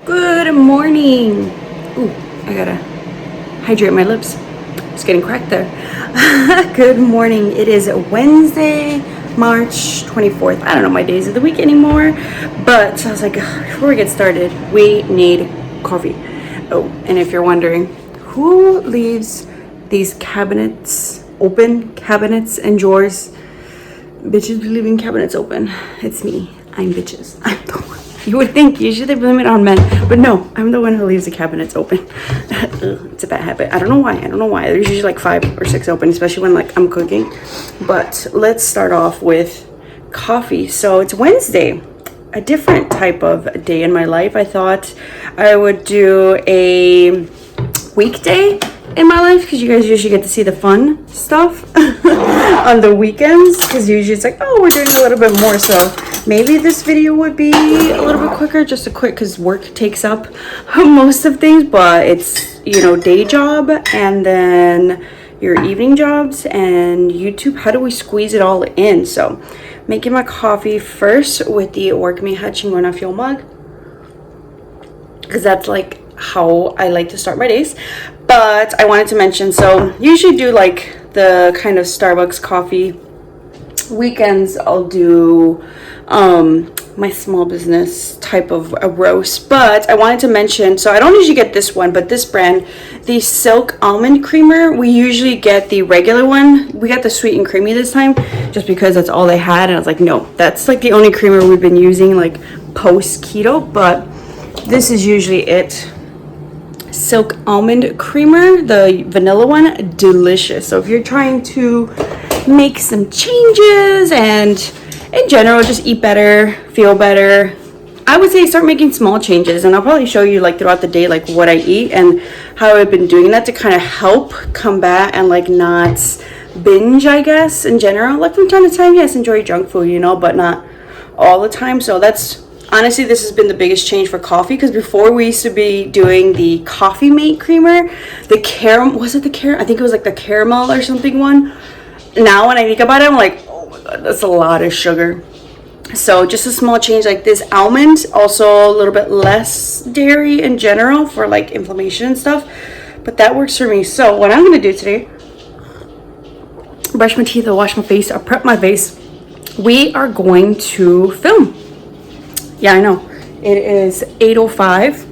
Good morning. Ooh, I gotta hydrate my lips. It's getting cracked there. Good morning. It is Wednesday, March 24th. I don't know my days of the week anymore, but I was like, before we get started, we need coffee. Oh, and if you're wondering, who leaves these cabinets open, cabinets and drawers? Bitches be leaving cabinets open. It's me. I'm bitches. I'm the one. You would think usually they blame it on men, but no, I'm the one who leaves the cabinets open. It's a bad habit. I don't know why. There's usually like 5 or 6 open, especially when like I'm cooking. But let's start off with coffee. So it's Wednesday, a different type of day in my life. I thought I would do a weekday in my life because you guys usually get to see the fun stuff on the weekends, because usually it's like, oh, we're doing a little bit more. So maybe this video would be a little bit quicker, just a quick, because work takes up most of things, but it's, you know, day job and then your evening jobs and YouTube. How do we squeeze it all in? So making my coffee first with the WERK MIJA Chingona Fuel mug, because that's like how I like to start my days. But I wanted to mention, so usually do like the kind of Starbucks coffee. Weekends I'll do my small business type of a roast. But I wanted to mention, so I don't usually get this one, but this brand, the Silk Almond Creamer, we usually get the regular one. We got the sweet and creamy this time just because that's all they had, and I was like, no, that's like the only creamer we've been using like post keto. But this is usually it. Silk Almond Creamer, the vanilla one, delicious. So if you're trying to make some changes and in general just eat better, feel better, I would say start making small changes, and I'll probably show you like throughout the day like what I eat and how I've been doing that to kind of help combat and like not binge, I guess, in general. Like from time to time, yes, enjoy junk food, you know, but not all the time. So that's honestly, this has been the biggest change for coffee, because before we used to be doing the Coffee Mate creamer, the caramel, was it the caramel? I think it was like the caramel or something one. Now when I think about it, I'm like, oh my god, that's a lot of sugar. So just a small change like this. Almond, also a little bit less dairy in general for like inflammation and stuff, but that works for me. So what I'm gonna do today, brush my teeth, or wash my face, or prep my face. We are going to film. Yeah, I know it is 8:05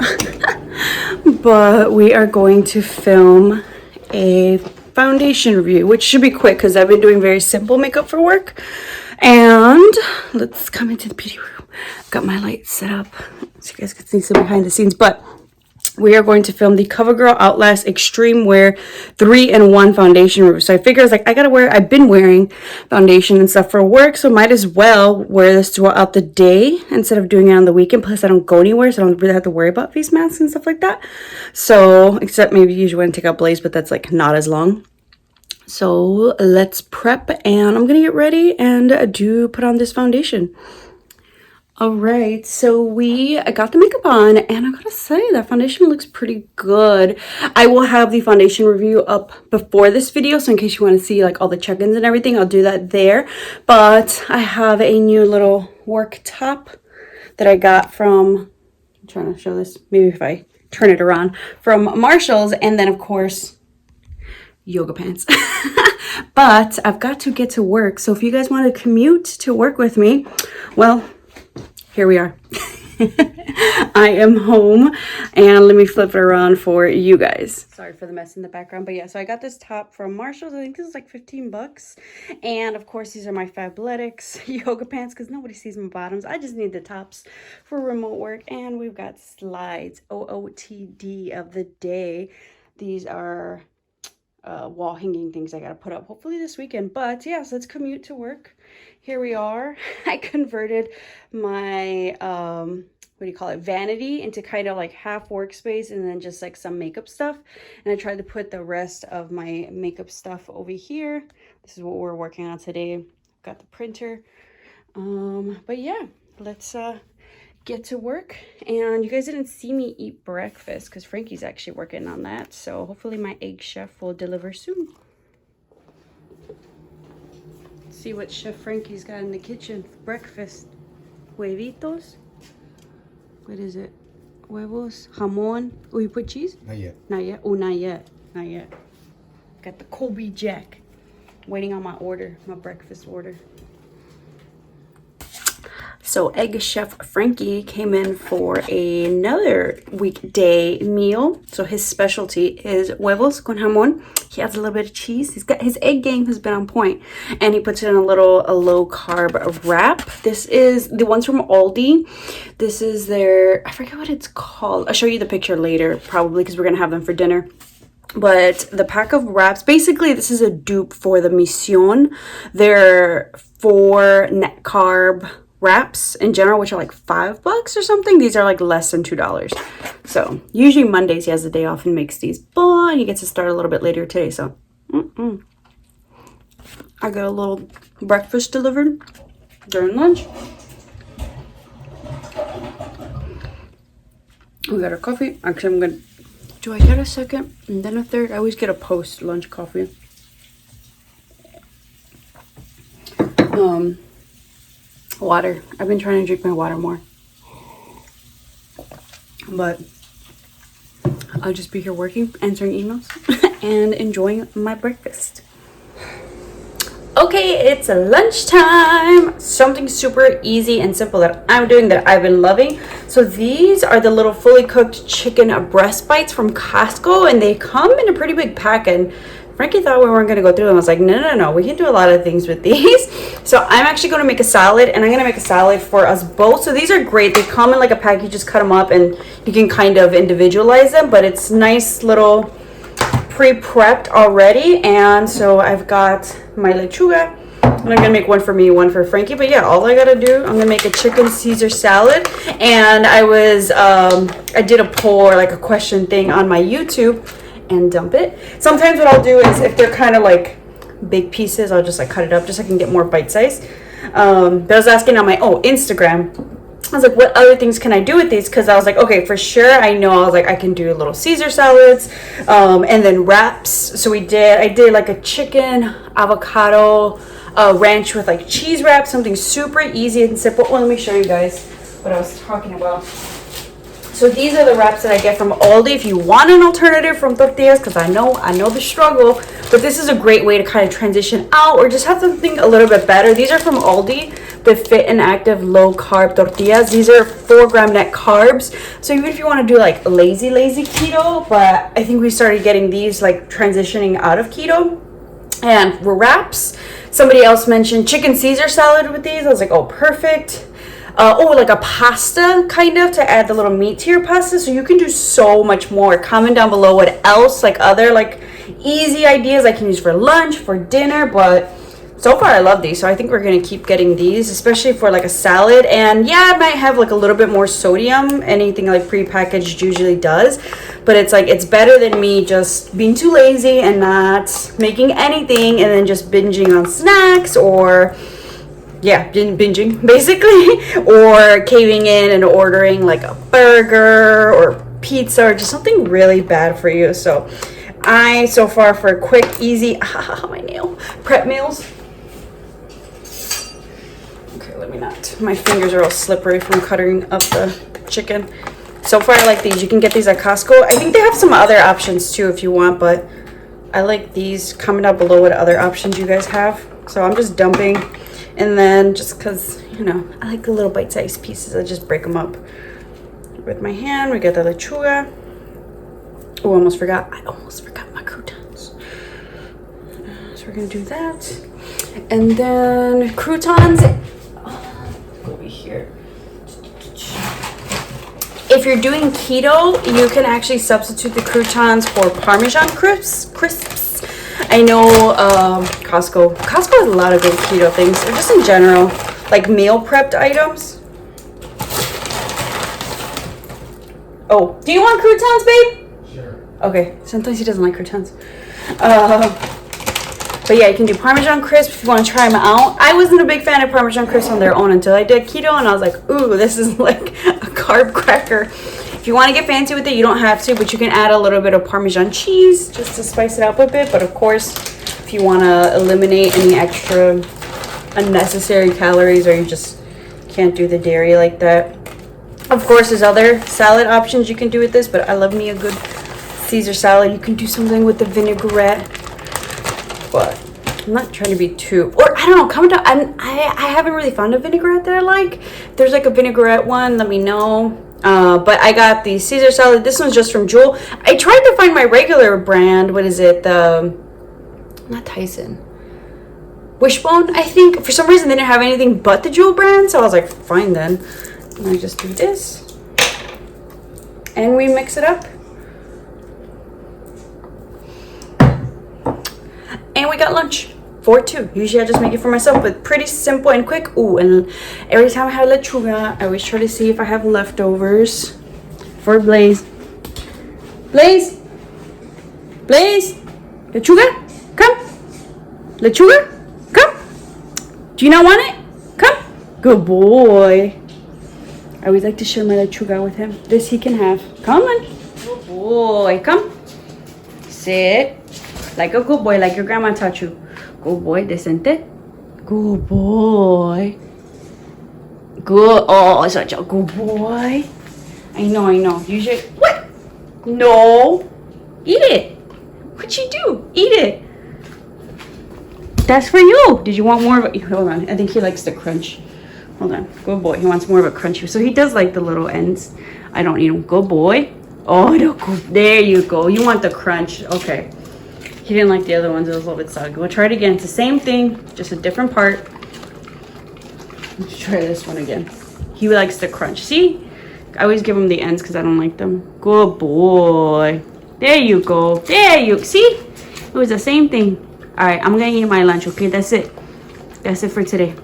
but we are going to film a foundation review, which should be quick because I've been doing very simple makeup for work. And let's come into the beauty room. I've got my lights set up so you guys can see some behind the scenes. But we are going to film the COVERGIRL OUTLAST Extreme Wear 3-in-1 foundation review. So I figured I was like, I've been wearing foundation and stuff for work, so might as well wear this throughout the day instead of doing it on the weekend. Plus I don't go anywhere, so I don't really have to worry about face masks and stuff like that. So, except maybe usually when I take out Blaze, but that's like not as long. So let's prep, and I'm gonna get ready and put on this foundation. All right, so I got the makeup on, and I gotta say that foundation looks pretty good. I will have the foundation review up before this video, so in case you want to see like all the check-ins and everything, I'll do that there. But I have a new little work top that I got from, I'm trying to show this, maybe if I turn it around, from Marshall's, and then of course yoga pants. But I've got to get to work, so if you guys want to commute to work with me, well, here we are. I am home, and let me flip it around for you guys. Sorry for the mess in the background, but yeah, so I got this top from Marshall's. I think this is like 15 bucks. And of course, these are my Fabletics yoga pants, because nobody sees my bottoms. I just need the tops for remote work. And we've got slides, OOTD of the day. These are wall hanging things I gotta put up hopefully this weekend. But yeah, so let's commute to work. Here we are. I converted my what do you call it, vanity into kind of like half workspace and then just like some makeup stuff, and I tried to put the rest of my makeup stuff over here. This is what we're working on today. Got the printer, but yeah, let's get to work. And you guys didn't see me eat breakfast because Frankie's actually working on that, so hopefully my egg chef will deliver soon. Let's see what Chef Frankie's got in the kitchen for breakfast. Huevitos, what is it, huevos, jamon. Oh, you put cheese? Not yet. Not yet? Oh, not yet. Not yet. Got the Colby Jack. Waiting on my order, my breakfast order. So Egg Chef Frankie came in for another weekday meal. So his specialty is huevos con jamon. He adds a little bit of cheese. He's got his egg game has been on point, and he puts it in a low carb wrap. This is the ones from Aldi. This is their, I forget what it's called. I'll show you the picture later, probably, because we're gonna have them for dinner. But the pack of wraps, basically this is a dupe for the Mission. They're 4 net carb wraps in general, which are like $5 or something. These are like less than $2. So usually Mondays he has the day off and makes these, but he gets to start a little bit later today. So I got a little breakfast delivered during lunch. We got our coffee. Actually, I'm gonna, do I get a second and then a third? I always get a post lunch coffee. Water. I've been trying to drink my water more, but I'll just be here working, answering emails, and enjoying my breakfast. Okay, it's lunchtime. Something super easy and simple that I'm doing that I've been loving. So these are the little fully cooked chicken breast bites from Costco, and they come in a pretty big pack. And Frankie thought we weren't going to go through them. I was like, no, we can do a lot of things with these. So I'm actually going to make a salad, and I'm going to make a salad for us both. So these are great. They come in like a pack. You just cut them up, and you can kind of individualize them, but it's nice little pre-prepped already. And so I've got my lechuga, and I'm gonna make one for me, one for Frankie. But yeah, all I gotta do, I'm gonna make a chicken Caesar salad. And I did a poll or like a question thing on my YouTube and dump it. Sometimes what I'll do is, if they're kind of like big pieces, I'll just like cut it up just so I can get more bite size. But I was asking on my Instagram, I was like, what other things can I do with these? Because I was like, okay, for sure, I was like, I can do little Caesar salads, and then wraps. So I did like a chicken avocado ranch with like cheese wrap, something super easy and simple. Well, let me show you guys what I was talking about. So these are the wraps that I get from Aldi. If you want an alternative from tortillas, because I know the struggle, but this is a great way to kind of transition out or just have something a little bit better. These are from Aldi, the Fit and Active low carb tortillas. These are 4-gram net carbs. So even if you want to do like lazy keto, but I think we started getting these like transitioning out of keto. And wraps. Somebody else mentioned chicken Caesar salad with these. I was like, oh, perfect. Like a pasta kind of to add the little meat to your pasta. So you can do so much more. Comment down below what else, like other like easy ideas I can use for lunch, for dinner. But so far I love these. So I think we're going to keep getting these, especially for like a salad. And yeah, it might have like a little bit more sodium. Anything like prepackaged usually does. But it's like, it's better than me just being too lazy and not making anything and then just binging on snacks or... yeah, binging basically, or caving in and ordering like a burger or pizza or just something really bad for you. So so far for quick, easy, my nail, prep meals. Okay, let me not, my fingers are all slippery from cutting up the chicken. So far I like these. You can get these at Costco. I think they have some other options too if you want, but I like these. Comment down below what other options you guys have. So I'm just dumping. And then just because, I like the little bite-sized pieces, I just break them up with my hand. We got the lechuga. Oh, I almost forgot my croutons. So we're going to do that. And then croutons. Over here. If you're doing keto, you can actually substitute the croutons for Parmesan crisps. I know Costco has a lot of good keto things, or just in general, like meal prepped items. Oh, do you want croutons, babe? Sure. Okay, sometimes he doesn't like croutons. But yeah, you can do Parmesan crisps if you want to try them out. I wasn't a big fan of Parmesan crisps on their own until I did keto, and I was like, ooh, this is like a carb cracker. If you want to get fancy with it, you don't have to, but you can add a little bit of Parmesan cheese just to spice it up a bit. But of course, if you want to eliminate any extra unnecessary calories or you just can't do the dairy like that, Of course, there's other salad options you can do with this, but I love me a good Caesar salad. You can do something with the vinaigrette, but I'm not trying to be too, or I don't know, comment down. I haven't really found a vinaigrette that I like. If there's like a vinaigrette one, let me know. But I got the Caesar salad. This one's just from Jewel. I tried to find my regular brand. What is it? Not Tyson. Wishbone, I think. For some reason, they didn't have anything but the Jewel brand. So I was like, fine then. And I just do this. And we mix it up. And we got lunch for two. Usually I just make it for myself, but pretty simple and quick. Ooh, and every time I have lechuga, I always try to see if I have leftovers for Blaze. Blaze! Blaze! Lechuga? Come! Lechuga? Come! Do you not want it? Come! Good boy. I always like to share my lechuga with him. This he can have. Come on. Good boy. Come. Sit. Like a good boy, like your grandma taught you. Good boy, decente. Good boy. Good. Oh, such a good boy. I know. Usually, what? No. Eat it. What'd you do? Eat it. That's for you. Did you want more of it? Hold on. I think he likes the crunch. Hold on. Good boy. He wants more of a crunchy. So he does like the little ends. I don't eat them. Good boy. Oh, there you go. You want the crunch. Okay. He didn't like the other ones. It was a little bit soggy. We'll try it again. It's the same thing, just a different part. Let's try this one again. He likes the crunch. See? I always give him the ends because I don't like them. Good boy. There you go. There you see? It was the same thing. All right, I'm going to eat my lunch, okay? That's it. That's it for today.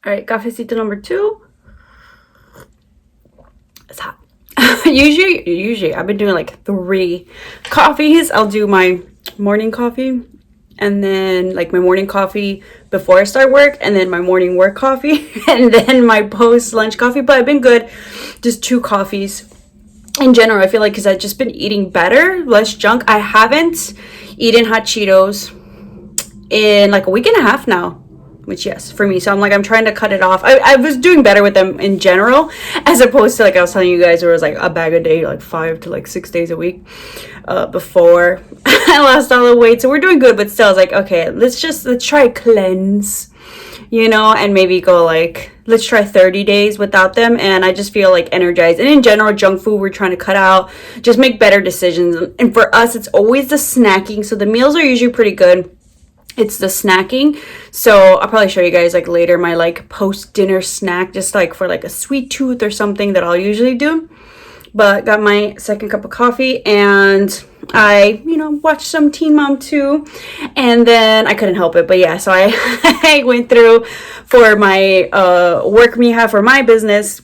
All right, cafecito number 2. It's hot. Usually I've been doing like 3 coffees. I'll do my morning coffee and then like my morning coffee before I start work, and then my morning work coffee, and then my post lunch coffee. But I've been good, just 2 coffees in general. I feel like because I've just been eating better, less junk. I haven't eaten hot Cheetos in like a week and a half now, which yes, for me. So I'm trying to cut it off. I was doing better with them in general, as opposed to like I was telling you guys, where it was like a bag a day, like 5 to like 6 days a week before I lost all the weight. So we're doing good, but still I was like, okay, let's try a cleanse, you know, and maybe go like, let's try 30 days without them. And I just feel like energized. And in general, junk food we're trying to cut out, just make better decisions. And for us, it's always the snacking. So the meals are usually pretty good. It's the snacking. So I'll probably show you guys like later my like post dinner snack, just like for like a sweet tooth or something that I'll usually do. But got my second cup of coffee, and I, you know, watched some Teen Mom 2, and then I couldn't help it. But yeah, so I, I went through for my work MIJA for my business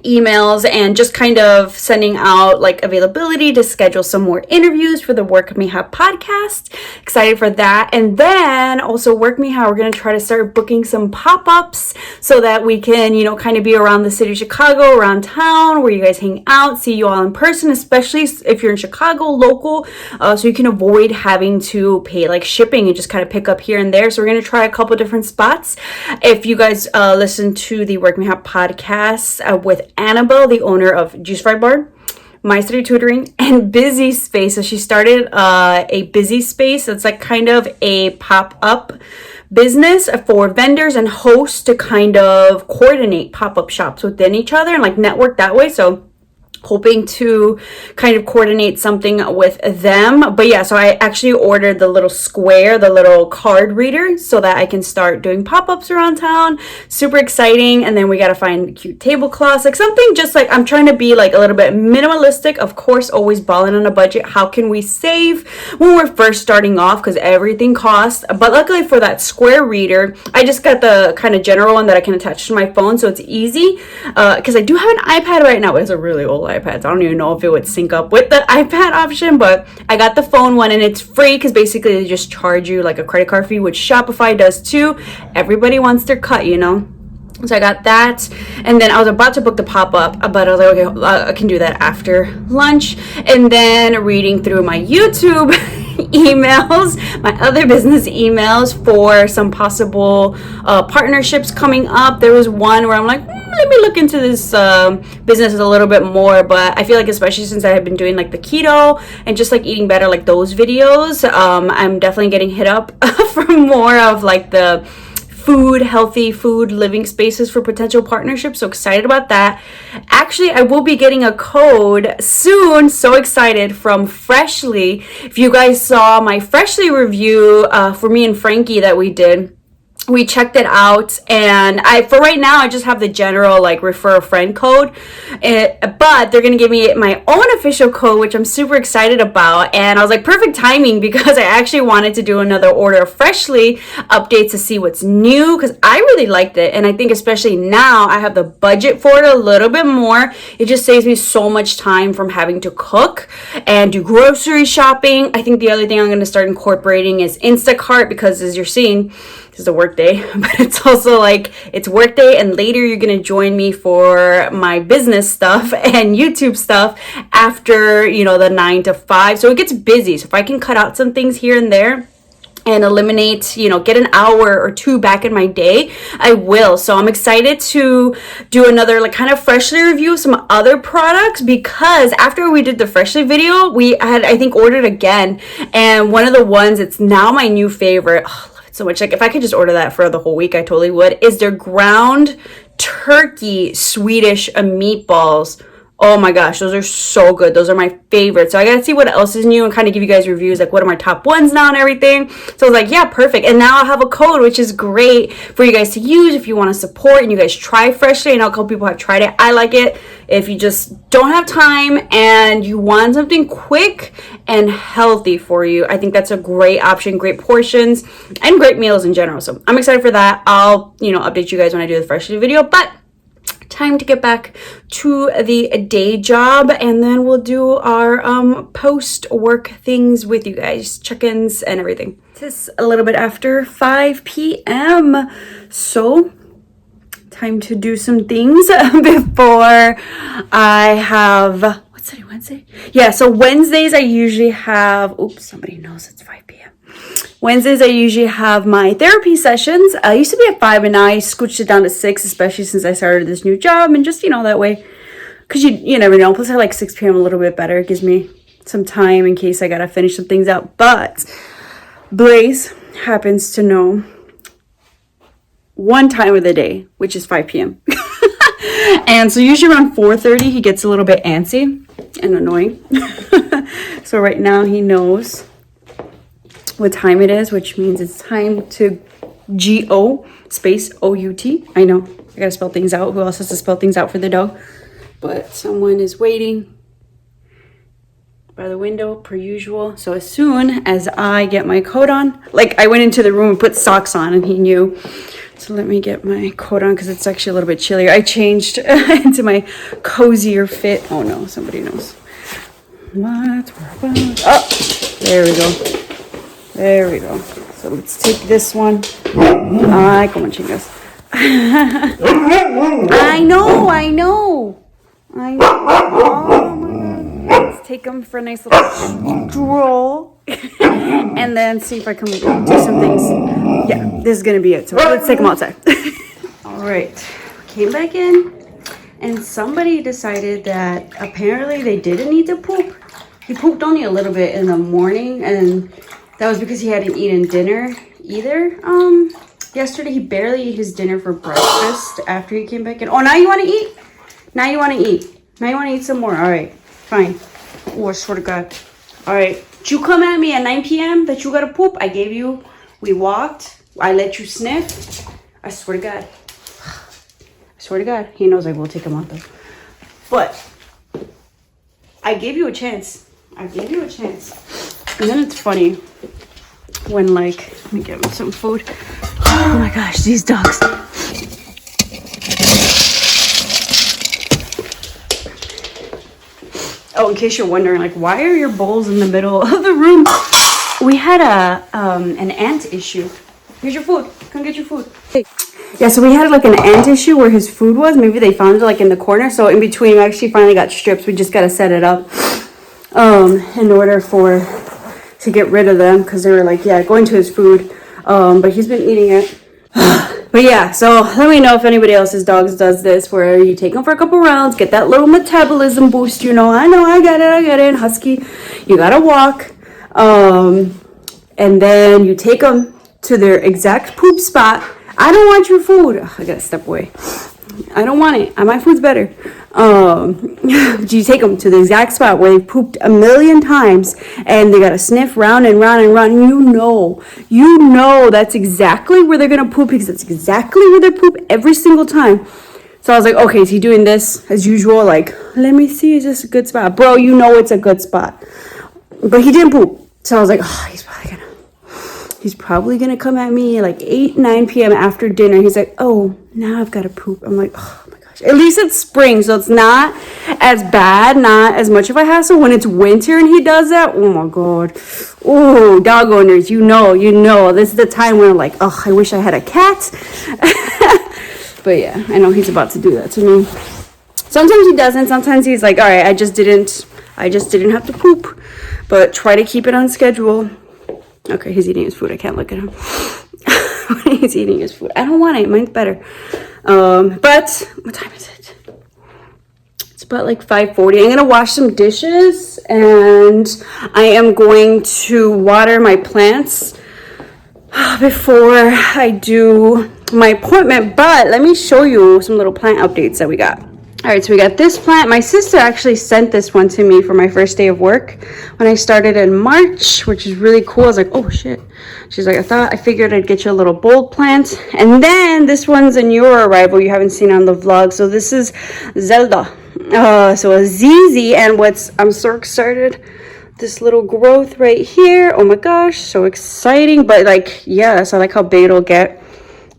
emails, and just kind of sending out like availability to schedule some more interviews for the WERK MIJA podcast. Excited for that. And then also WERK MIJA, we're going to try to start booking some pop-ups so that we can, you know, kind of be around the city of Chicago, around town, where you guys hang out, see you all in person, especially if you're in Chicago, local, so you can avoid having to pay like shipping and just kind of pick up here and there. So we're going to try a couple different spots. If you guys listen to the WERK MIJA podcast with Annabelle, the owner of Juice Fry Bar, My City Tutoring, and Busy Space. So she started a Busy Space. It's like kind of a pop-up business for vendors and hosts to kind of coordinate pop-up shops within each other and like network that way. So hoping to kind of coordinate something with them. But yeah, so I actually ordered the little square, the little card reader, so that I can start doing pop-ups around town. Super exciting. And then we got to find cute tablecloths, like something just like, I'm trying to be like a little bit minimalistic, of course, always balling on a budget. How can we save when we're first starting off, because everything costs. But luckily for that square reader, I just got the kind of general one that I can attach to my phone, so it's easy, because I do have an iPad right now. It's a really old iPads. I don't even know if it would sync up with the iPad option, but I got the phone one, and it's free because basically they just charge you like a credit card fee, which Shopify does too. Everybody wants their cut, you know. So I got that, and then I was about to book the pop-up, but I was like, okay, I can do that after lunch. And then reading through my YouTube emails, my other business emails for some possible partnerships coming up. There was one where I'm like, let me look into this business a little bit more. But I feel like, especially since I have been doing like the keto and just like eating better, like those videos, I'm definitely getting hit up from more of like the healthy food living spaces for potential partnerships. So excited about that. Actually, I will be getting a code soon. So excited, from Freshly. If you guys saw my Freshly review for me and Frankie that we did, we checked it out, and for right now I just have the general like refer a friend code, but they're gonna give me my own official code, which I'm super excited about. And I was like, perfect timing, because I actually wanted to do another order of Freshly updates to see what's new, because I really liked it, and I think especially now I have the budget for it a little bit more. It just saves me so much time from having to cook and do grocery shopping. I think the other thing I'm going to start incorporating is Instacart, because as you're seeing, this is a work day, but it's also like it's work day, and later you're going to join me for my business stuff and YouTube stuff after, you know, the 9 to 5. So it gets busy. So if I can cut out some things here and there and eliminate, you know, get an hour or two back in my day, I will. So I'm excited to do another like kind of Freshly review of some other products, because after we did the Freshly video, we had, I think, ordered again, and one of the ones, it's now my new favorite, so much, like if I could just order that for the whole week, I totally would, is their ground turkey Swedish meatballs. Oh my gosh, those are so good. Those are my favorite. So I gotta see what else is new and kind of give you guys reviews, like what are my top ones now and everything. So I was like, yeah, perfect. And now I have a code, which is great for you guys to use if you want to support and you guys try Freshly. I know a couple people have tried it. I like it. If you just don't have time and you want something quick and healthy for you, I think that's a great option. Great portions and great meals in general. So I'm excited for that. I'll, you know, update you guys when I do the Freshly video, but time to get back to the day job, and then we'll do our post work things with you guys, check-ins and everything. It's a little bit after 5 p.m. so time to do some things before I have, what's today, Wednesday? Yeah, so Wednesdays I usually have, oops, somebody knows it's 5 p.m. Wednesdays I usually have my therapy sessions. I used to be at 5 and now I scooched it down to 6, especially since I started this new job, and just, you know, that way, because you never know. Plus I like 6 p.m. a little bit better. It gives me some time in case I gotta finish some things out. But Blaze happens to know one time of the day, which is 5 p.m. And so usually around 4:30 he gets a little bit antsy and annoying. So right now he knows what time it is, which means it's time to GO space OUT. I know I gotta spell things out. Who else has to spell things out for the dog? But someone is waiting by the window per usual. So as soon as I get my coat on, like I went into the room and put socks on and he knew. So let me get my coat on because it's actually a little bit chillier. I changed into my cozier fit. Oh no, somebody knows what we're about. Oh, there we go. There we go. So let's take this one. Ay, como chingas. I know. Oh my god. Let's take them for a nice little stroll. And then see if I can do some things. Yeah, this is going to be it. So let's take them outside. All right. Came back in. And somebody decided that apparently they didn't need to poop. He pooped only a little bit in the morning, and that was because he hadn't eaten dinner either. Yesterday he barely ate his dinner for breakfast after he came back in. Oh, now you want to eat? Now you want to eat? Now you want to eat some more? All right, fine. Oh, I swear to God. All right, you come at me at 9 p.m. that you got to poop. I gave you, we walked. I let you sniff. I swear to God. I swear to God. He knows I will take him out though. But I gave you a chance. I gave you a chance. And then it's funny when, like, let me get him some food. Oh my gosh, these dogs. Oh, in case you're wondering, like, why are your bowls in the middle of the room? We had an ant issue. Here's your food. Come get your food. Hey. Yeah, so we had like an ant issue where his food was. Maybe they found it like in the corner. So in between, we actually finally got strips. We just got to set it up in order for to get rid of them because they were like, yeah, going to his food. But he's been eating it. But yeah, so let me know if anybody else's dogs does this, where you take them for a couple rounds, get that little metabolism boost. You know, I get it. And Husky, you gotta walk. And then you take them to their exact poop spot. I don't want your food. Ugh, I gotta step away. I don't want it. My food's better. You take them to the exact spot where they pooped 1,000,000 times, and they gotta sniff round and round and round. And you know that's exactly where they're gonna poop, because that's exactly where they poop every single time. So I was like, okay, is he doing this as usual? Like, let me see, is this a good spot? Bro, you know it's a good spot. But he didn't poop. So I was like, oh, he's probably gonna come at me like 8-9 p.m. after dinner. He's like, oh, now I've got to poop. I'm like, oh my gosh. At least it's spring, so it's not as bad, not as much of a hassle. When it's winter and he does that, oh my god. Oh, dog owners, you know, this is the time when I'm like, oh, I wish I had a cat. But yeah, I know he's about to do that to me. Sometimes he doesn't. Sometimes he's like, all right, I just didn't have to poop, but try to keep it on schedule. Okay, he's eating his food. I can't look at him. He's eating his food. I don't want it. Mine's better. But what time is it? It's about like 5:40. I'm gonna wash some dishes, and I am going to water my plants before I do my appointment. But let me show you some little plant updates that we got. All right, so we got this plant. My sister actually sent this one to me for my first day of work when I started in March, which is really cool. I was like, oh shit. She's like, I figured I'd get you a little bulb plant. And then this one's a newer arrival you haven't seen on the vlog. So this is Zelda. So a ZZ, and I'm so excited. This little growth right here. Oh my gosh, so exciting. But like, yes, I like how big it'll get.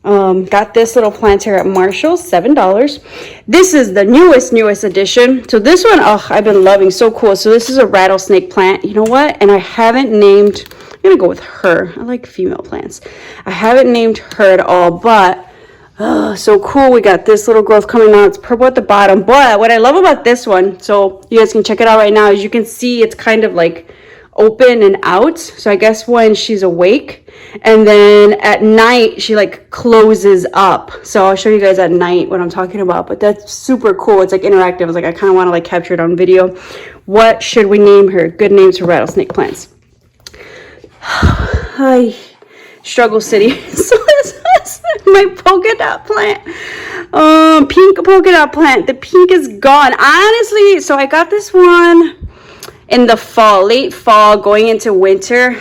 Got this little plant here at Marshall's, $7. This is the newest addition. So this one, oh, I've been loving, so cool. So this is a rattlesnake plant. You know what? And I haven't named, I'm gonna go with her. I like female plants. I haven't named her at all, but so cool. We got this little growth coming out. It's purple at the bottom. But what I love about this one, so you guys can check it out right now, as you can see, it's kind of like open and out. So I guess when she's awake, and then at night she like closes up. So I'll show you guys at night what I'm talking about, but that's super cool. It's like interactive. I was like, I kind of want to like capture it on video. What should we name her? Good names for rattlesnake plants. Hi, Struggle City. So this is my polka dot plant, pink polka dot plant. The pink is gone, honestly. So I got this one in the fall, late fall, going into winter.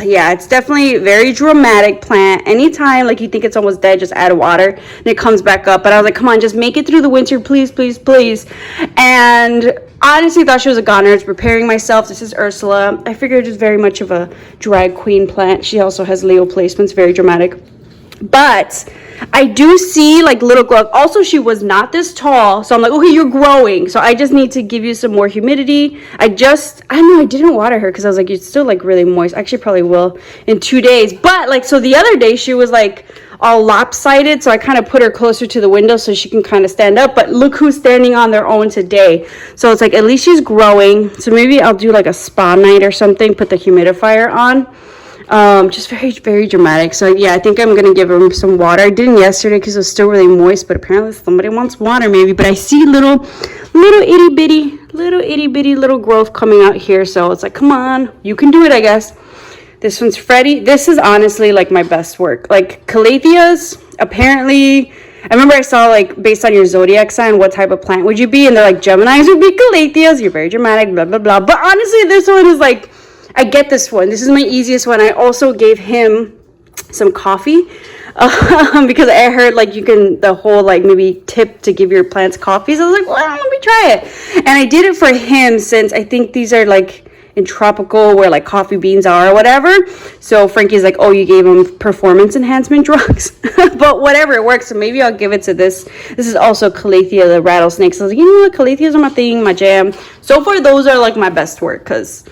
Yeah, it's definitely very dramatic plant. Anytime like you think it's almost dead, just add water and it comes back up. But I was like, come on, just make it through the winter, please, please, please. And honestly thought she was a goner. I was preparing myself. This is Ursula. I figured it's very much of a drag queen plant. She also has Leo placements, very dramatic. But I do see like little growth. Also, she was not this tall, so I'm like, okay, you're growing, so I just need to give you some more humidity. I know I didn't water her because I was like, it's still like really moist. Actually probably will in 2 days. But like, so the other day she was like all lopsided, so I kind of put her closer to the window so she can kind of stand up. But look who's standing on their own today. So it's like, at least she's growing. So maybe I'll do like a spa night or something, put the humidifier on. Just very, very dramatic. So yeah, I think I'm gonna give him some water. I didn't yesterday because it was still really moist, but apparently somebody wants water maybe. But I see little itty bitty little growth coming out here. So it's like, come on, you can do it, I guess. This one's Freddie. This is honestly like my best work. Like calatheas, apparently, I remember I saw like based on your zodiac sign, what type of plant would you be? And they're like, Geminis would be calatheas. You're very dramatic, blah, blah, blah. But honestly, this one is like, I get this one. This is my easiest one. I also gave him some coffee because I heard like you can, the whole like maybe tip to give your plants coffee. So I was like, well, let me try it. And I did it for him since I think these are like in tropical where like coffee beans are or whatever. So Frankie's like, oh, you gave him performance enhancement drugs. But whatever, it works. So maybe I'll give it to this. This is also Calathea, the rattlesnakes. So I was like, you know what, Calatheas are my thing, my jam. So far, those are like my best work because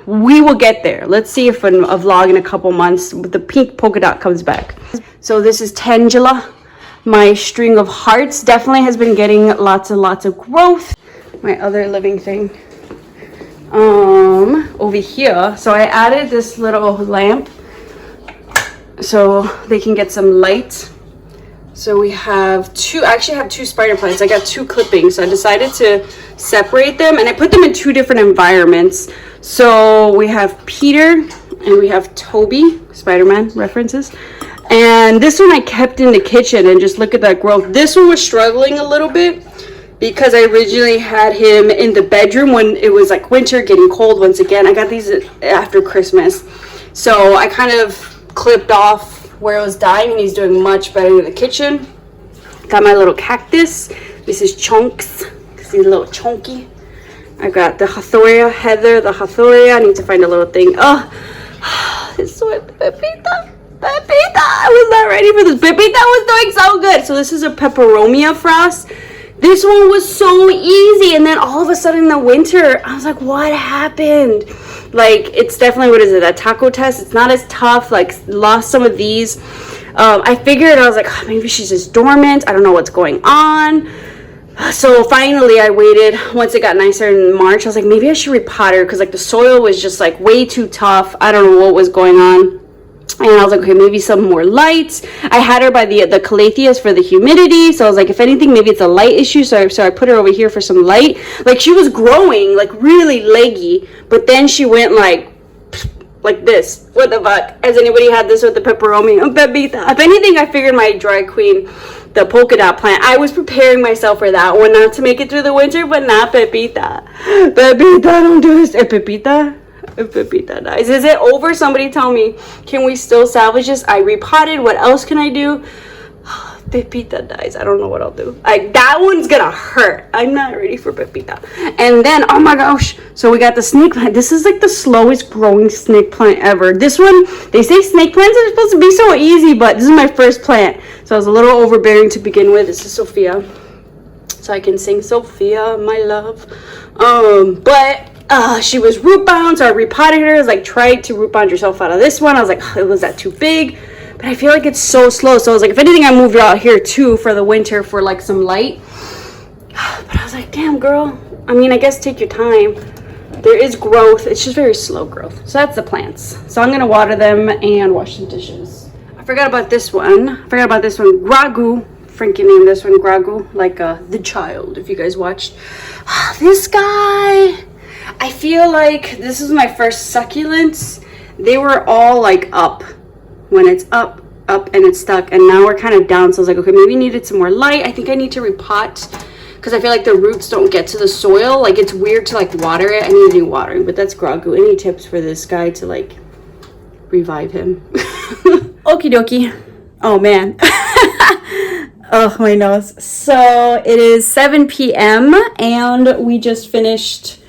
we will get there. Let's see if in a vlog in a couple months the pink polka dot comes back. So this is Tangela, my string of hearts. Definitely has been getting lots and lots of growth. My other living thing, over here. So I added this little lamp so they can get some light. So we have two, I actually have two spider plants. I got two clippings. So I decided to separate them and I put them in two different environments. So we have Peter and we have Toby, Spider-Man references. And this one I kept in the kitchen, and just look at that growth. This one was struggling a little bit because I originally had him in the bedroom when it was like winter, getting cold once again. I got these after Christmas. So I kind of clipped off where it was dying, and he's doing much better in the kitchen. Got my little cactus. This is Chunks, because he's a little chunky. I got the Hathoria, Heather, the Hathoria. I need to find a little thing. Oh, this one, Pepita. Pepita, I was not ready for this. Pepita was doing so good. So this is a peperomia frost. This one was so easy, and then all of a sudden in the winter, I was like, what happened? Like, it's definitely, what is it, that taco test? It's not as tough. Like, lost some of these. I figured, I was like, oh, maybe she's just dormant. I don't know what's going on. So finally I waited. Once it got nicer in March, I was like, maybe I should repot her, because like the soil was just like way too tough. I don't know what was going on. And I was like, okay, maybe some more lights. I had her by the calatheas for the humidity. So I was like, if anything, maybe it's a light issue. So I put her over here for some light. Like, she was growing, like, really leggy. But then she went, like this. What the fuck? Has anybody had this with the peperomia? Pepita. If anything, I figured my dry queen, the polka dot plant, I was preparing myself for that one. Not to make it through the winter, but not Pepita. Pepita, don't do this. Pepita? If Pepita dies, is it over? Somebody tell me, can we still salvage this? I repotted. What else can I do? Pepita dies, I don't know what I'll do. Like, that one's gonna hurt. I'm not ready for Pepita. And then, oh my gosh, so we got the snake plant. This is like the slowest growing snake plant ever. This one, they say snake plants are supposed to be so easy, but this is my first plant, so I was a little overbearing to begin with. This is Sophia, so I can sing Sophia, my love. But she was root bound, so I repotted her. I was like, tried to root bound yourself out of this one. I was like, oh, was that too big? But I feel like it's so slow. So I was like, if anything, I moved her out here too for the winter for like some light. But I was like, damn, girl. I mean, I guess take your time. There is growth. It's just very slow growth. So that's the plants. So I'm gonna water them and wash the dishes. I forgot about this one. Gragu. Frankie named this one Gragu, like the child, if you guys watched. This guy. I feel like this is my first succulents. They were all like up. When it's up, and it's stuck. And now we're kind of down. So I was like, okay, maybe needed some more light. I think I need to repot, because I feel like the roots don't get to the soil. Like, it's weird to like water it. I need to do watering, but that's Gragu. Any tips for this guy to like revive him? Okie dokie. Oh man. Oh, my nose. So it is 7 p.m. and we just finished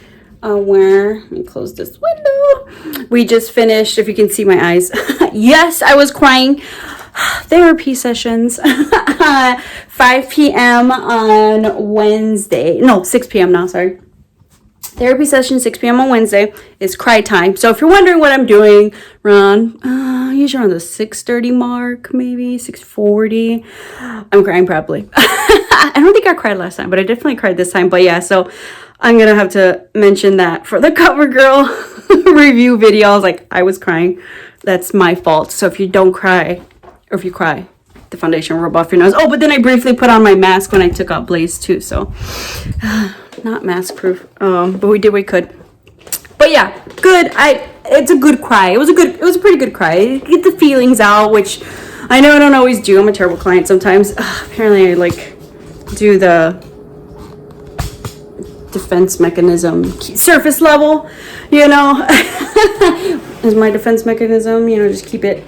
let me close this window. We just finished, if you can see my eyes. Yes, I was crying. Therapy sessions. 5 p.m. on Wednesday. No, 6 p.m. now, sorry. Therapy session, 6 p.m. on Wednesday is cry time. So if you're wondering what I'm doing, Ron, usually around the 6:30 mark, maybe 6:40. I'm crying probably. I don't think I cried last time, but I definitely cried this time. But yeah, so I'm gonna have to mention that for the CoverGirl review video. I was like, I was crying. That's my fault. So if you don't cry, or if you cry, the foundation will rub off your nose. Oh, but then I briefly put on my mask when I took out Blaze too. So not mask proof. But we did what we could. But yeah, good. It's a good cry. It was a pretty good cry. Get the feelings out, which I know I don't always do. I'm a terrible client sometimes. Apparently I like do the defense mechanism surface level, you know. Is my defense mechanism, you know, just keep it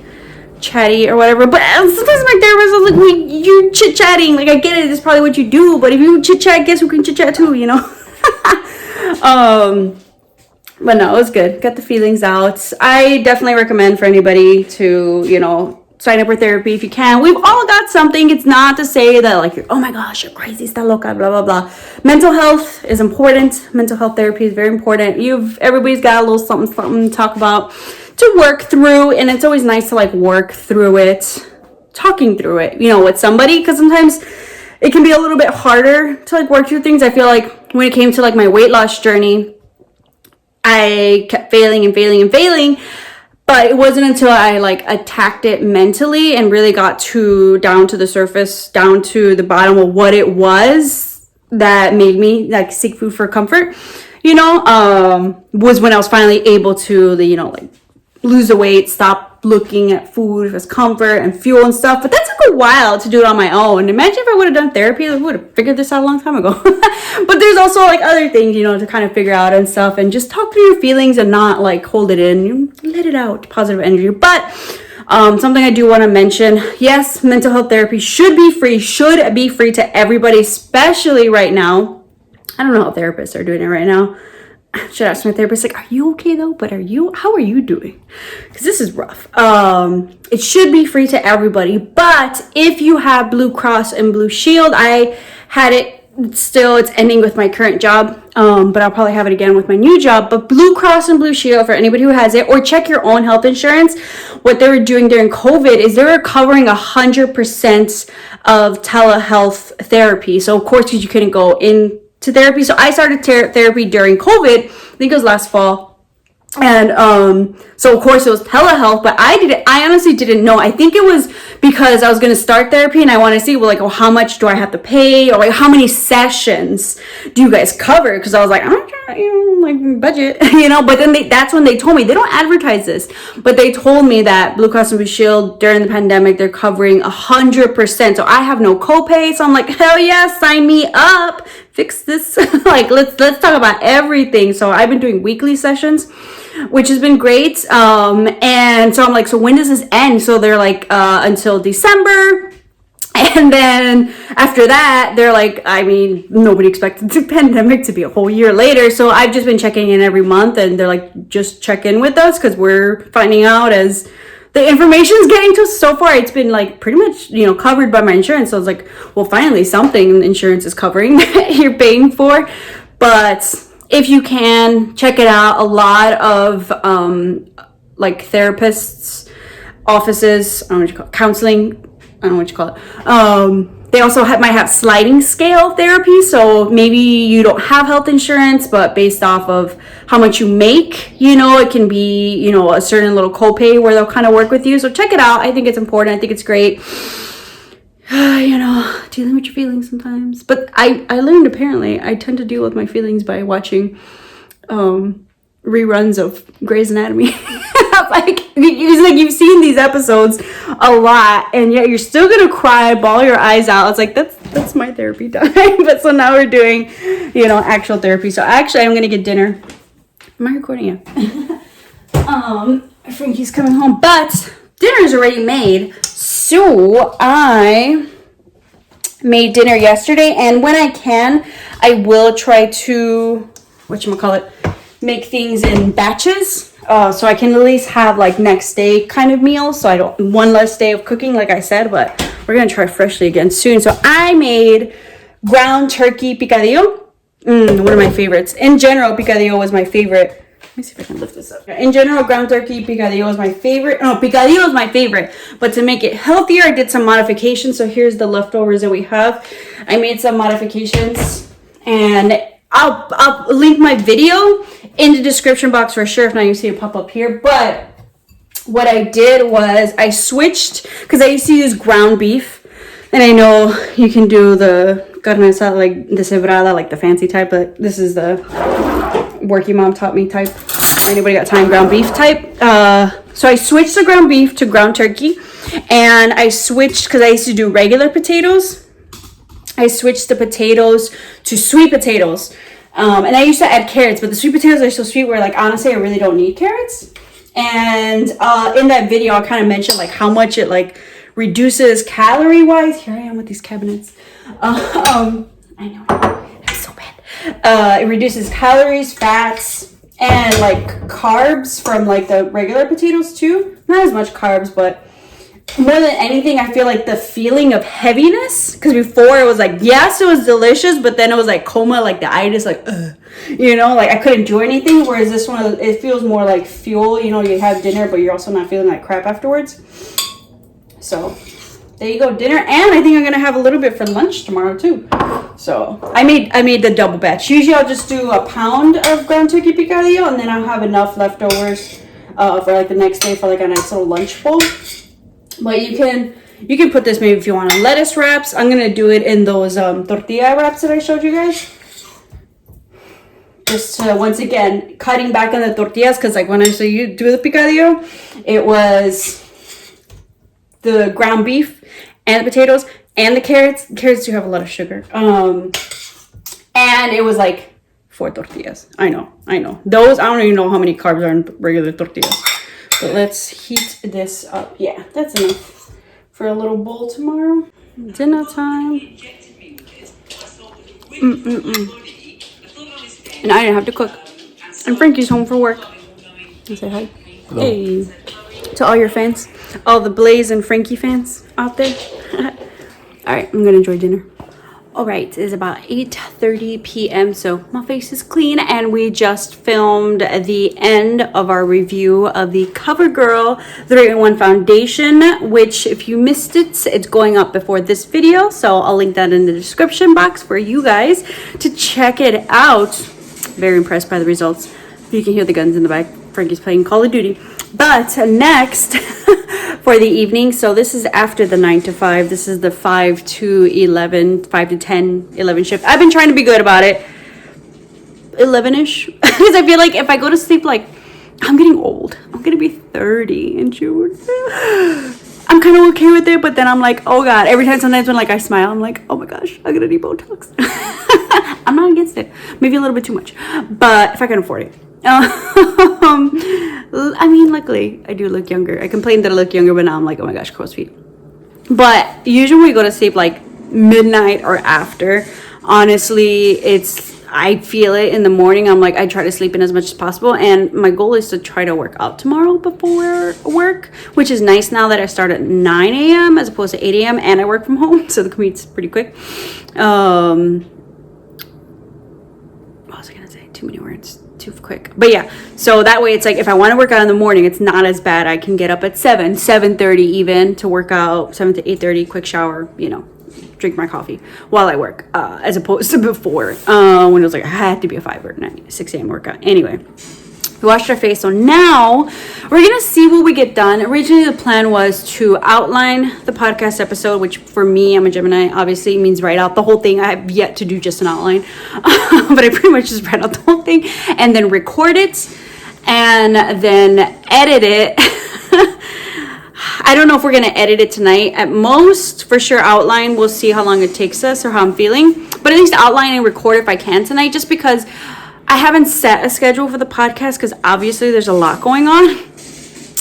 chatty or whatever. But sometimes my therapist was like, well, you're chit-chatting, like, I get it, it's probably what you do, but if you chit-chat, guess who can chit-chat too, you know. But no, it was good. Got the feelings out. I definitely recommend for anybody to, you know, sign up for therapy if you can. We've all got something. It's not to say that like, oh my gosh, you're crazy, está loca, blah blah blah. Mental health is important. Mental health therapy is very important. Everybody's got a little something to talk about, to work through, and it's always nice to like work through it, talking through it, you know, with somebody, because sometimes it can be a little bit harder to like work through things. I feel like when it came to like my weight loss journey, I kept failing and failing and failing. But it wasn't until I like attacked it mentally and really got down to the surface, down to the bottom of what it was that made me like seek food for comfort, you know, was when I was finally able to, you know, like lose the weight, stop looking at food as comfort and fuel and stuff. But that took a while to do it on my own. Imagine if I would have done therapy, I would have figured this out a long time ago. But there's also like other things, you know, to kind of figure out and stuff, and just talk through your feelings and not like hold it in. You let it out, positive energy. But something I do want to mention, yes, mental health therapy should be free to everybody, especially right now. I don't know how therapists are doing it right now. I should ask my therapist, like, are you okay though? But how are you doing? Because this is rough. It should be free to everybody. But if you have Blue Cross and Blue Shield, I had it still, it's ending with my current job. But I'll probably have it again with my new job. But Blue Cross and Blue Shield, for anybody who has it, or check your own health insurance, what they were doing during COVID is they were covering 100% of telehealth therapy. So of course, because you couldn't go in to therapy. So I started therapy during COVID. I think it was last fall. And so of course it was telehealth, but I honestly didn't know. I think it was because I was going to start therapy and I want to see, well, like, well, how much do I have to pay, or like how many sessions do you guys cover? Because I was like, I'm not trying to, you know, like budget, you know. But then that's when they told me, they don't advertise this, but they told me that Blue Cross and Blue Shield during the pandemic, they're covering 100%. So I have no copay. So I'm like, hell yeah, sign me up. Fix this. Like, let's talk about everything. So I've been doing weekly sessions, which has been great. And so I'm like, so when does this end? So they're like, until December. And then after that, they're like, I mean, nobody expected the pandemic to be a whole year later. So I've just been checking in every month, and they're like, just check in with us, because we're finding out as the information's getting to us. So far, it's been like pretty much, you know, covered by my insurance. So I was like, well, finally something insurance is covering that you're paying for. But if you can, check it out. A lot of like therapists, offices, I don't know what you call it, counseling, I don't know what you call it. They also might have sliding scale therapy. So maybe you don't have health insurance, but based off of how much you make, you know, it can be, you know, a certain little copay where they'll kind of work with you. So check it out. I think it's important. I think it's great. You know, dealing with your feelings sometimes. But I learned, apparently, I tend to deal with my feelings by watching reruns of Grey's Anatomy. Like, it's like you've seen these episodes a lot, and yet you're still gonna cry, bawl your eyes out. It's like, that's my therapy time. But so now we're doing, you know, actual therapy. So actually, I'm gonna get dinner. Am I recording? Yeah. I think he's coming home, but dinner's already made. So I made dinner yesterday, and when I can, I will try to, whatchamacallit, make things in batches. So I can at least have like next day kind of meals. So I don't, one less day of cooking, like I said, but we're going to try freshly again soon. So I made ground turkey picadillo. One of my favorites. In general, picadillo was my favorite. Let me see if I can lift this up. In general, ground turkey picadillo is my favorite. No, picadillo is my favorite. But to make it healthier, I did some modifications. So here's the leftovers that we have. I made some modifications, and I'll link my video in the description box for sure. If not, you see it pop up here. But what I did was I switched, because I used to use ground beef, and I know you can do the carne asada, like the cebrada, like the fancy type, but this is the working mom taught me type. Anybody got time? Ground beef type. So I switched the ground beef to ground turkey, and I switched, because I used to do regular potatoes, I switched the potatoes to sweet potatoes. And I used to add carrots, but the sweet potatoes are so sweet where, like, honestly, I really don't need carrots. And in that video, I kind of mentioned like how much it like reduces calorie wise. Here I am with these cabinets. I know it's so bad. It reduces calories, fats, and like carbs from like the regular potatoes too. Not as much carbs, but more than anything, I feel like the feeling of heaviness, because before it was like, yes, it was delicious, but then it was like coma, like the itis, like, you know, like I couldn't do anything. Whereas this one, it feels more like fuel. You know, you have dinner, but you're also not feeling like crap afterwards. So there you go, dinner. And I think I'm gonna have a little bit for lunch tomorrow too. So I made the double batch. Usually I'll just do a pound of ground turkey picadillo, and then I'll have enough leftovers for like the next day for like a nice little lunch bowl. But you can put this maybe if you want on lettuce wraps. I'm gonna do it in those tortilla wraps that I showed you guys. Just once again cutting back on the tortillas, because like when I saw you do the picadillo, it was the ground beef and the potatoes and the carrots. Carrots do have a lot of sugar. And it was like 4 tortillas. I know. Those, I don't even know how many carbs are in regular tortillas. But let's heat this up. Yeah, that's enough for a little bowl tomorrow. Dinner time. And I didn't have to cook. And Frankie's home for work. Say hi. Hello. Hey. To all your fans. All the Blaze and Frankie fans out there. Alright, I'm gonna enjoy dinner. Alright, it is about 8:30 p.m. so my face is clean, and we just filmed the end of our review of the COVERGIRL 3-in-1 foundation, which if you missed it, it's going up before this video, so I'll link that in the description box for you guys to check it out. Very impressed by the results. You can hear the guns in the back. Frankie's playing Call of Duty. But next for the evening, so this is after the 9 to 5. This is the 5 to 11, 5 to 10, 11 shift. I've been trying to be good about it. 11-ish. Because I feel like if I go to sleep, like, I'm getting old. I'm going to be 30 in June. I'm kind of okay with it, but then I'm like, oh God. Every time sometimes when like I smile, I'm like, oh my gosh, I'm going to need Botox. I'm not against it. Maybe a little bit too much. But if I can afford it. I mean, luckily I do look younger. I complained that I look younger, but now I'm like, oh my gosh, crow's feet. But usually we go to sleep like midnight or after. Honestly, I feel it in the morning. I'm like, I try to sleep in as much as possible, and my goal is to try to work out tomorrow before work, which is nice now that I start at 9 a.m. as opposed to 8 a.m. and I work from home, so the commute's pretty quick. What was I gonna say? Too many words. Too quick. But yeah, so that way it's like if I want to work out in the morning, it's not as bad. I can get up at 7:30 even to work out, 7 to 8:30, quick shower, you know, drink my coffee while I work, as opposed to before, when it was like I had to be a 5 or 6 a.m. workout. Anyway, we washed our face, so now we're gonna see what we get done. Originally the plan was to outline the podcast episode, which for me, I'm a Gemini, obviously means write out the whole thing. I have yet to do just an outline, but I pretty much just write out the whole thing and then record it and then edit it. I don't know if we're gonna edit it tonight. At most, for sure, outline. We'll see how long it takes us or how I'm feeling, but at least outline and record if I can tonight, just because I haven't set a schedule for the podcast, because obviously there's a lot going on,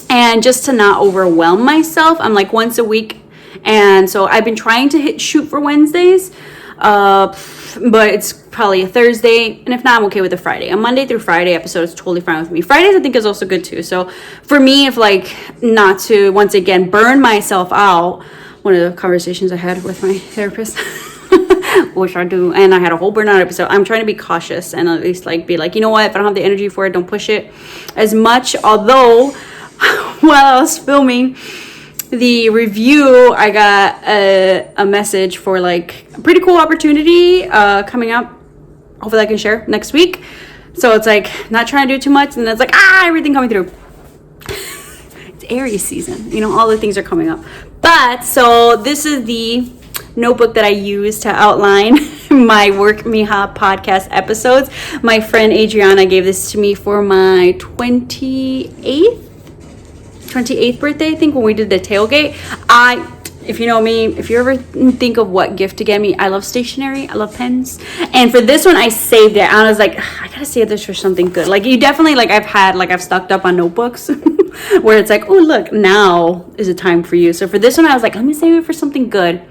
and just to not overwhelm myself, I'm like once a week, and so I've been trying to shoot for Wednesdays, but it's probably a Thursday, and if not, I'm okay with a Friday. A Monday through Friday episode is totally fine with me. Fridays I think is also good too. So for me, if like not to once again burn myself out, one of the conversations I had with my therapist. Which I do, and I had a whole burnout episode. I'm trying to be cautious and at least like be like, you know what, if I don't have the energy for it, don't push it as much. Although while I was filming the review, I got a message for like a pretty cool opportunity coming up. Hopefully I can share next week. So it's like not trying to do too much, and it's like everything coming through. It's Aries season, you know, all the things are coming up. But so this is the notebook that I use to outline my WERK MIJA podcast episodes. My friend Adriana gave this to me for my 28th birthday, I think, when we did the tailgate. If you know me, if you ever think of what gift to get me, I love stationery, I love pens, and for this one I saved it. I was like, I gotta save this for something good. Like you definitely, like I've stocked up on notebooks where it's like, oh look, now is a time for you. So for this one I was like, let me save it for something good.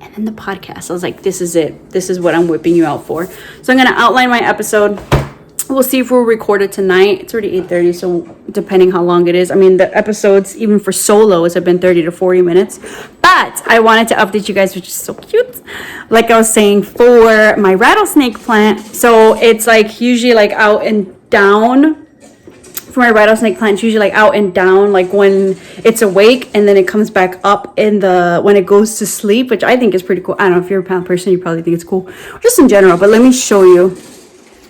And then the podcast, I was like, this is it. This is what I'm whipping you out for. So I'm going to outline my episode. We'll see if we'll record it tonight. It's already 8:30, so depending how long it is. I mean, the episodes, even for solos, have been 30 to 40 minutes. But I wanted to update you guys, which is so cute. Like I was saying, for my rattlesnake plant. So it's like usually like out and down for my rattlesnake plant, it's usually like out and down, like when it's awake, and then it comes back up in the when it goes to sleep, which I think is pretty cool. I don't know if you're a plant person, you probably think it's cool, just in general. But let me show you.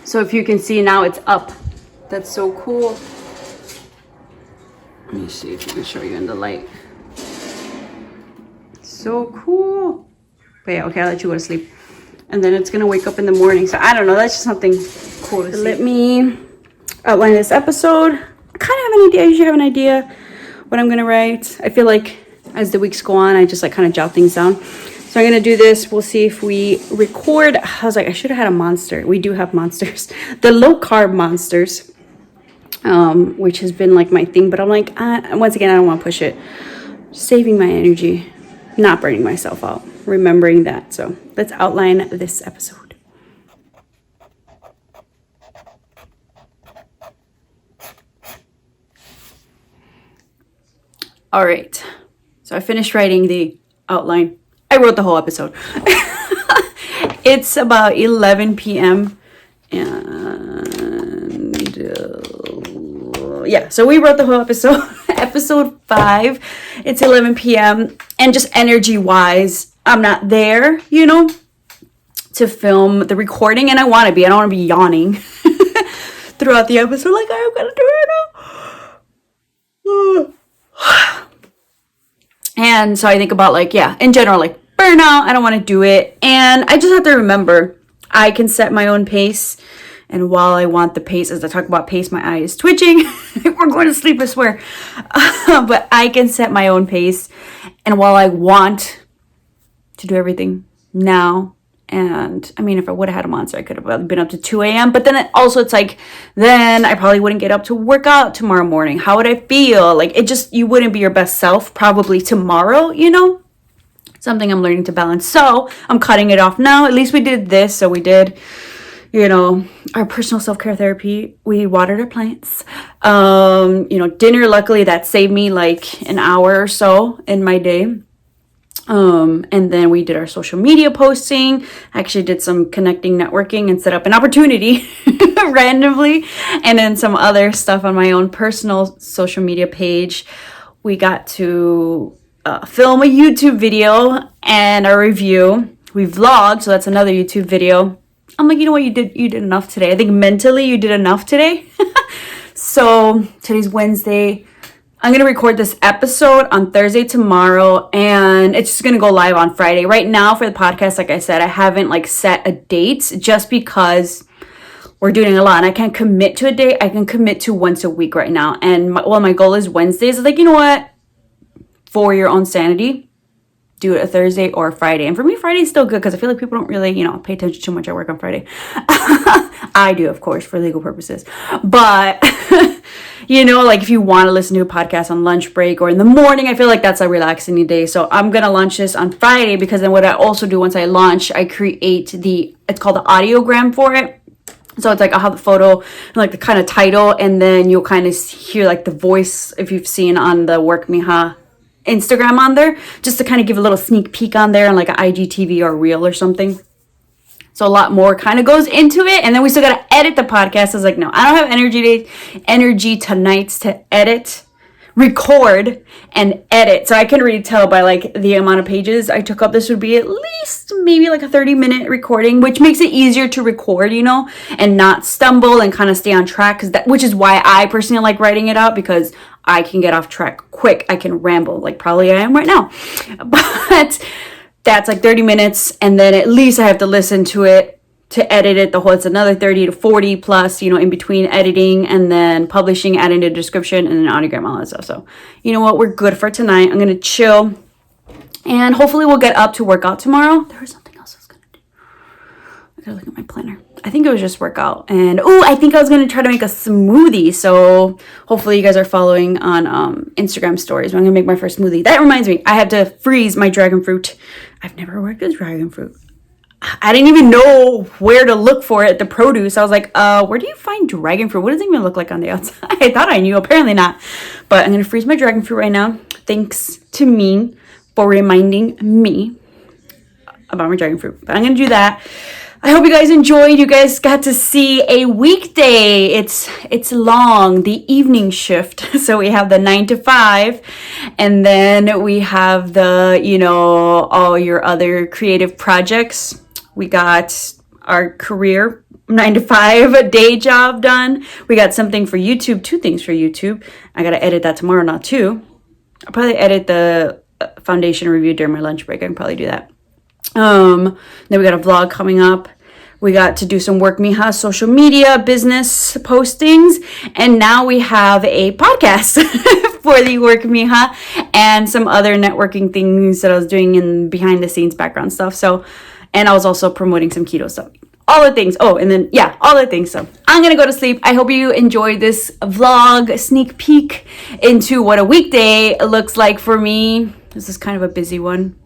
So if you can see now, it's up. That's so cool. Let me see if I can show you in the light. So cool. But yeah, okay, I'll let you go to sleep. And then it's gonna wake up in the morning. So I don't know, that's just something cool to see. Let me outline this episode. I kind of have an idea. I usually have an idea what I'm gonna write. I feel like as the weeks go on, I just like kind of jot things down. So I'm gonna do this. We'll see if we record. I was like, I should have had a monster. We do have monsters. The low carb monsters, which has been like my thing. But I'm like, once again, I don't want to push it. Saving my energy, not burning myself out. Remembering that. So let's outline this episode. All right. So I finished writing the outline. I wrote the whole episode. It's about 11 p.m. And yeah, so we wrote the whole episode. Episode 5. It's 11 p.m. And just energy wise, I'm not there, you know, to film the recording, and I want to be. I don't want to be yawning throughout the episode like I'm gonna do right now. And so I think about like, yeah, in general, like burnout, I don't want to do it. And I just have to remember I can set my own pace. And while I want the pace, as I talk about pace, my eye is twitching. We're going to sleep, I swear. But I can set my own pace. And while I want to do everything now, and I mean, if I would have had a monster, I could have been up to 2 a.m. But then it's like, then I probably wouldn't get up to work out tomorrow morning. How would I feel? Like, it just, you wouldn't be your best self probably tomorrow, you know? Something I'm learning to balance. So I'm cutting it off now. At least we did this. So we did, you know, our personal self-care therapy. We watered our plants. You know, dinner, luckily that saved me like an hour or so in my day. And then we did our social media posting. Actually did some connecting, networking, and set up an opportunity randomly. And then some other stuff on my own personal social media page. We got to film a YouTube video and a review. We vlogged, so that's another YouTube video. I'm like, you know what, you did enough today. I think mentally you did enough today. So today's Wednesday. I'm gonna record this episode on Thursday tomorrow, and it's just gonna go live on Friday. Right now for the podcast, like I said, I haven't like set a date just because we're doing a lot and I can't commit to a date. I can commit to once a week right now. And my goal is Wednesdays. Like, you know what? For your own sanity, do it a Thursday or a Friday. And for me, Friday is still good because I feel like people don't really, you know, pay attention too much at work on Friday. I do, of course, for legal purposes. But, you know, like if you want to listen to a podcast on lunch break or in the morning, I feel like that's a relaxing day. So I'm going to launch this on Friday because then what I also do once I launch, I create it's called the audiogram for it. So it's like I'll have the photo and like the kind of title, and then you'll kind of hear like the voice if you've seen on the WERK MIJA Instagram on there, just to kind of give a little sneak peek on there and like an IGTV or reel or something. So a lot more kind of goes into it, and then we still got to edit the podcast. I was like, no, I don't have energy tonight to edit, record, and edit. So I can really tell by like the amount of pages I took up. This would be at least maybe like a 30-minute recording, which makes it easier to record, you know, and not stumble and kind of stay on track. Which is why I personally like writing it out, because I can get off track quick. I can ramble like probably I am right now. But that's like 30 minutes. And then at least I have to listen to it to edit it. It's another 30 to 40 plus, you know, in between editing and then publishing, adding the description and an audiogram, all that stuff. So you know what? We're good for tonight. I'm going to chill and hopefully we'll get up to work out tomorrow. There was something else I was going to do. I gotta look at my planner. I think it was just workout. And I think I was going to try to make a smoothie. So hopefully you guys are following on Instagram stories. I'm going to make my first smoothie. That reminds me, I have to freeze my dragon fruit. I've never worked with dragon fruit. I didn't even know where to look for it at the produce. I was like, where do you find dragon fruit? What does it even look like on the outside? I thought I knew, apparently not. But I'm going to freeze my dragon fruit right now. Thanks to me for reminding me about my dragon fruit. But I'm going to do that. I hope you guys enjoyed. You guys got to see a weekday. It's long, the evening shift. So we have the 9 to 5, and then we have the, you know, all your other creative projects. We got our career 9 to 5 day job done. We got something for YouTube, 2 things for YouTube. I gotta edit that tomorrow, not 2. I'll probably edit the foundation review during my lunch break. I can probably do that. Then we got a vlog coming up. We got to do some WERK MIJA social media business postings, and now we have a podcast for the WERK MIJA and some other networking things that I was doing in behind the scenes background stuff. So, and I was also promoting some keto stuff. All the things. Oh, and then, yeah, all the things. So I'm going to go to sleep. I hope you enjoyed this vlog sneak peek into what a weekday looks like for me. This is kind of a busy one.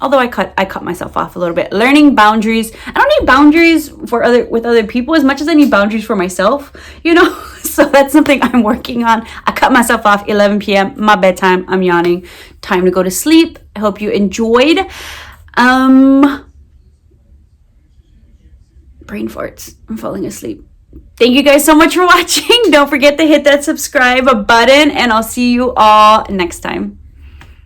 Although I cut myself off a little bit. Learning boundaries. I don't need boundaries with other people as much as I need boundaries for myself, you know? So that's something I'm working on. I cut myself off 11 p.m. my bedtime. I'm yawning. Time to go to sleep. I hope you enjoyed. Brain farts. I'm falling asleep. Thank you guys so much for watching. Don't forget to hit that subscribe button, and I'll see you all next time.